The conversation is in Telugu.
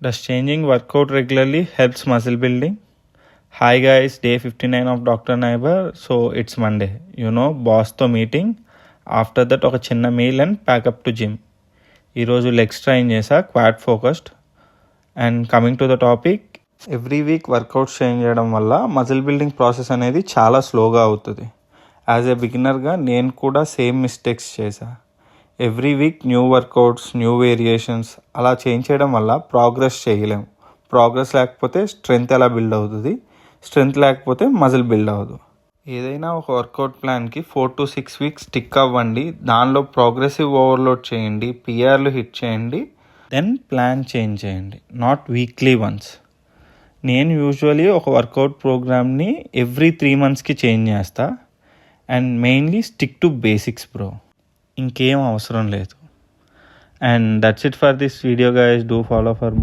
Does changing workout regularly helps muscle building? Hi guys, day 59 of Dr. Naibar. So it's Monday. Boss తో మీటింగ్. ఆఫ్టర్ దట్ ఒక చిన్న meal and pack up to gym. ఈరోజు లెగ్స్ ట్రైన్ చేసా, quad focused. And coming to the topic, every week workouts change చేయడం వల్ల మజిల్ బిల్డింగ్ ప్రాసెస్ అనేది చాలా స్లోగా అవుతుంది. యాజ్ ఎ బిగినర్గా నేను కూడా సేమ్ మిస్టేక్స్ చేశా. Every week new workouts, new variations అలా చేంజ్ చేయడం వల్ల ప్రోగ్రెస్ చేయలేము. ప్రోగ్రెస్ లేకపోతే స్ట్రెంగ్త్ ఎలా బిల్డ్ అవుతుంది, స్ట్రెంగ్త్ లేకపోతే మజిల్ బిల్డ్ అవ్వదు. ఏదైనా ఒక వర్కౌట్ ప్లాన్కి 4 to 6 వీక్స్ స్టిక్ అవ్వండి. దానిలో ప్రోగ్రెసివ్ ఓవర్లోడ్ చేయండి, పిఆర్లు హిట్ చేయండి, దెన్ ప్లాన్ చేంజ్ చేయండి, నాట్ వీక్లీ వన్స్. నేను యూజువలీ ఒక వర్కౌట్ ప్రోగ్రామ్ని ఎవ్రీ 3 monthsకి చేంజ్ చేస్తా. And mainly stick to basics bro. ఇంకేం అవసరం లేదు. And that's it for this video guys. Do follow for